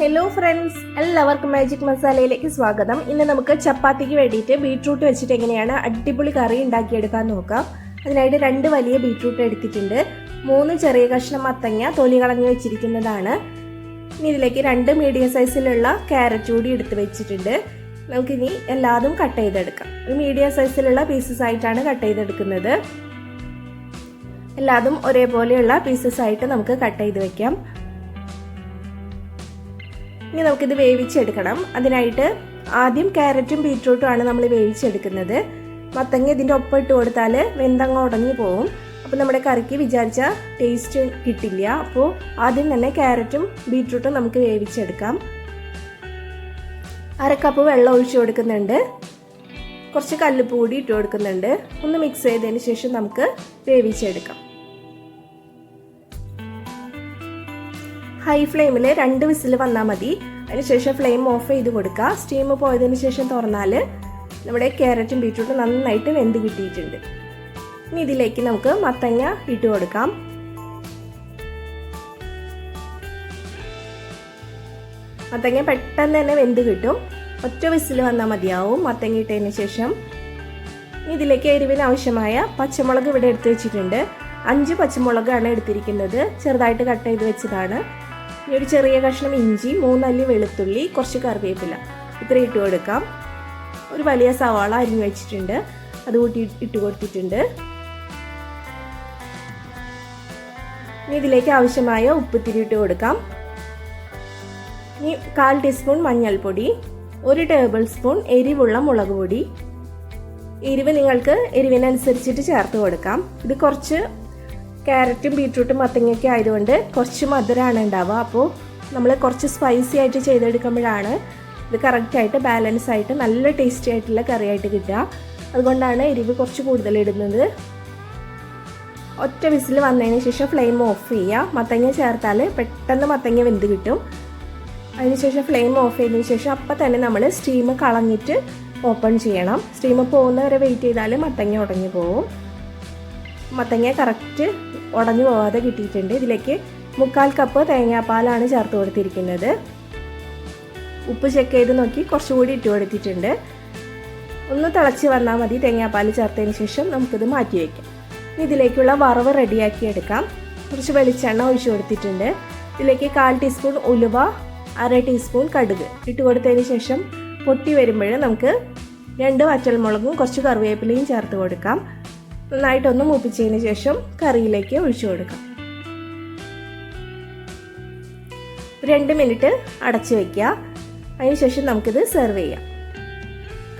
Hello friends, എല്ലാവർക്കും magic മസാലയിലേക്ക് സ്വാഗതം. ഇന്ന് നമുക്ക് ചപ്പാത്തിക്ക് വേണ്ടിയിട്ട് ബീട്രൂട്ട് വെച്ചിട്ട് എങ്ങനെയാണ് അടിപൊളി കറി ഉണ്ടാക്കിയെടുക്കാൻ നോക്കാം. അതിനായിട്ട് 2 വലിയ ബീട്രൂട്ട് എടുത്തിട്ടുണ്ട്. 3 ചെറിയ കഷ്ണം മത്തങ്ങ തൊലി കളഞ്ഞ് വെച്ചിരിക്കുന്നതാണ്. ഇനി ഇതിലേക്ക് 2 മീഡിയം സൈസിലുള്ള ക്യാരറ്റ് കൂടി എടുത്ത് വെച്ചിട്ടുണ്ട്. നമുക്കിനി എല്ലാതും കട്ട് ചെയ്തെടുക്കാം. ഒരു മീഡിയം സൈസിലുള്ള പീസസ് ആയിട്ടാണ് കട്ട് ചെയ്തെടുക്കുന്നത്. എല്ലാതും ഒരേപോലെയുള്ള പീസസ് ആയിട്ട് നമുക്ക് കട്ട് ചെയ്ത് വെക്കാം. ഇനി നമുക്കിത് വേവിച്ചെടുക്കണം. അതിനായിട്ട് ആദ്യം ക്യാരറ്റും ബീട്രൂട്ടും ആണ് നമ്മൾ വേവിച്ചെടുക്കുന്നത്. മത്തങ്ങ ഇതിൻ്റെ ഒപ്പം ഇട്ട് കൊടുത്താൽ വെന്തങ്ങ ഉടഞ്ഞു പോകും. അപ്പോൾ നമ്മുടെ കറിക്ക് വിചാരിച്ച ടേസ്റ്റ് കിട്ടില്ല. അപ്പോൾ ആദ്യം തന്നെ ക്യാരറ്റും ബീട്രൂട്ടും നമുക്ക് വേവിച്ചെടുക്കാം. 1/2 കപ്പ് വെള്ളം ഒഴിച്ചു കൊടുക്കുന്നുണ്ട്. കുറച്ച് കല്ലുപ്പ് കൂടി ഇട്ട് കൊടുക്കുന്നുണ്ട്. ഒന്ന് മിക്സ് ചെയ്തതിന് ശേഷം നമുക്ക് വേവിച്ചെടുക്കാം. ഹൈ ഫ്ലെയിമിൽ 2 വിസിൽ വന്നാൽ മതി. അതിനുശേഷം ഫ്ലെയിം ഓഫ് ചെയ്ത് കൊടുക്കുക. സ്റ്റീം പോയതിന് ശേഷം തുറന്നാൽ നമ്മുടെ ക്യാരറ്റും ബീട്രൂട്ടും നന്നായിട്ട് വെന്ത് കിട്ടിയിട്ടുണ്ട്. ഇനി ഇതിലേക്ക് നമുക്ക് മത്തങ്ങ ഇട്ട് കൊടുക്കാം. മത്തങ്ങ പെട്ടെന്ന് തന്നെ വെന്ത് കിട്ടും. ഒറ്റ വിസിൽ വന്നാൽ മതിയാവും മത്തങ്ങ ഇട്ടതിന് ശേഷം. ഇനി ഇതിലേക്ക് എരിവിന് ആവശ്യമായ പച്ചമുളക് ഇവിടെ എടുത്ത് വെച്ചിട്ടുണ്ട്. 5 പച്ചമുളകാണ് എടുത്തിരിക്കുന്നത്. ചെറുതായിട്ട് കട്ട് ചെയ്ത് വെച്ചതാണ്. ഇനി ഒരു ചെറിയ കഷ്ണം ഇഞ്ചി, 3 അല്ലി വെളുത്തുള്ളി, കുറച്ച് കറിവേപ്പില ഇത്ര ഇട്ട് കൊടുക്കാം. ഒരു വലിയ സവാള അരിഞ്ഞു വെച്ചിട്ടുണ്ട്, അതുകൂട്ടി ഇട്ട് കൊടുത്തിട്ടുണ്ട്. ഇനി ഇതിലേക്ക് ആവശ്യമായ ഉപ്പിത്തിരി ഇട്ട് കൊടുക്കാം. ഇനി 1/4 ടീസ്പൂൺ മഞ്ഞൾപ്പൊടി, 1 ടേബിൾ സ്പൂൺ എരിവുള്ള മുളക് പൊടി. എരിവ് നിങ്ങൾക്ക് എരിവിനനുസരിച്ചിട്ട് ചേർത്ത് കൊടുക്കാം. ഇത് കുറച്ച് ക്യാരറ്റും ബീട്രൂട്ടും മത്തങ്ങയൊക്കെ ആയതുകൊണ്ട് കുറച്ച് മധുരമാണ് ഉണ്ടാവുക. അപ്പോൾ നമ്മൾ കുറച്ച് സ്പൈസി ആയിട്ട് ചെയ്തെടുക്കുമ്പോഴാണ് ഇത് കറക്റ്റായിട്ട് ബാലൻസ് ആയിട്ട് നല്ല ടേസ്റ്റി ആയിട്ടുള്ള കറിയായിട്ട് കിട്ടുക. അതുകൊണ്ടാണ് എരിവ് കുറച്ച് കൂടുതൽ ഇടുന്നത്. ഒറ്റ വിസിൽ വന്നതിന് ശേഷം ഫ്ലെയിം ഓഫ് ചെയ്യുക. മത്തങ്ങ ചേർത്താൽ പെട്ടെന്ന് മത്തങ്ങ വെന്ത് കിട്ടും. അതിനുശേഷം ഫ്ലെയിം ഓഫ് ചെയ്തതിന് ശേഷം അപ്പം തന്നെ നമ്മൾ സ്റ്റീം കളഞ്ഞിട്ട് ഓപ്പൺ ചെയ്യണം. സ്റ്റീം പോകുന്നവരെ വെയിറ്റ് ചെയ്താൽ മത്തങ്ങ ഉടഞ്ഞു പോകും. മത്തങ്ങ കറക്റ്റ് ഉടഞ്ഞു പോകാതെ കിട്ടിയിട്ടുണ്ട്. ഇതിലേക്ക് 3/4 കപ്പ് തേങ്ങാപ്പാലാണ് ചേർത്ത് കൊടുത്തിരിക്കുന്നത്. ഉപ്പ് ചെക്ക് ചെയ്ത് നോക്കി കുറച്ചുകൂടി ഇട്ട് കൊടുത്തിട്ടുണ്ട്. ഒന്ന് തിളച്ച് വന്നാൽ മതി. തേങ്ങാപ്പാൽ ചേർത്തതിന് ശേഷം നമുക്കിത് മാറ്റി വയ്ക്കാം. ഇതിലേക്കുള്ള വറവ് റെഡിയാക്കി എടുക്കാം. കുറച്ച് വെളിച്ചെണ്ണ ഒഴിച്ചു കൊടുത്തിട്ടുണ്ട്. ഇതിലേക്ക് 1/4 ടീസ്പൂൺ ഉലുവ, 1/2 ടീസ്പൂൺ കടുക് ഇട്ട് കൊടുത്തതിന് ശേഷം പൊട്ടി വരുമ്പോൾ നമുക്ക് 2 വറ്റൽമുളകും കുറച്ച് കറിവേപ്പിലയും ചേർത്ത് കൊടുക്കാം. നന്നായിട്ടൊന്ന് മൂപ്പിച്ചതിന് ശേഷം കറിയിലേക്ക് ഒഴിച്ചു കൊടുക്കാം. 2 മിനിറ്റ് അടച്ചു വയ്ക്കുക. അതിനുശേഷം നമുക്കിത് സെർവ് ചെയ്യാം.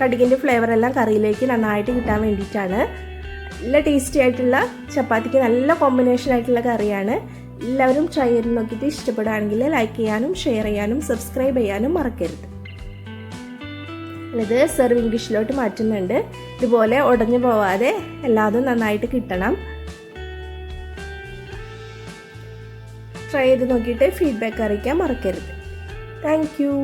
കടുകിൻ്റെ ഫ്ലേവർ എല്ലാം കറിയിലേക്ക് നന്നായിട്ട് കിട്ടാൻ വേണ്ടിയിട്ടാണ്. നല്ല ടേസ്റ്റി ആയിട്ടുള്ള ചപ്പാത്തിക്ക് നല്ല കോമ്പിനേഷൻ ആയിട്ടുള്ള കറിയാണ്. എല്ലാവരും ട്രൈ ചെയ്ത് നോക്കിയിട്ട് ഇഷ്ടപ്പെടുകയാണെങ്കിൽ ലൈക്ക് ചെയ്യാനും ഷെയർ ചെയ്യാനും സബ്സ്ക്രൈബ് ചെയ്യാനും മറക്കരുത്. ഇത് സെർവിങ് ഡിഷിലോട്ട് മാറ്റുന്നുണ്ട്. ഇതുപോലെ ഉടഞ്ഞു പോവാതെ എല്ലാതും നന്നായിട്ട് കിട്ടണം. ട്രൈ ചെയ്ത് നോക്കിയിട്ട് ഫീഡ്ബാക്ക് അറിയിക്കാൻ മറക്കരുത്. Thank you.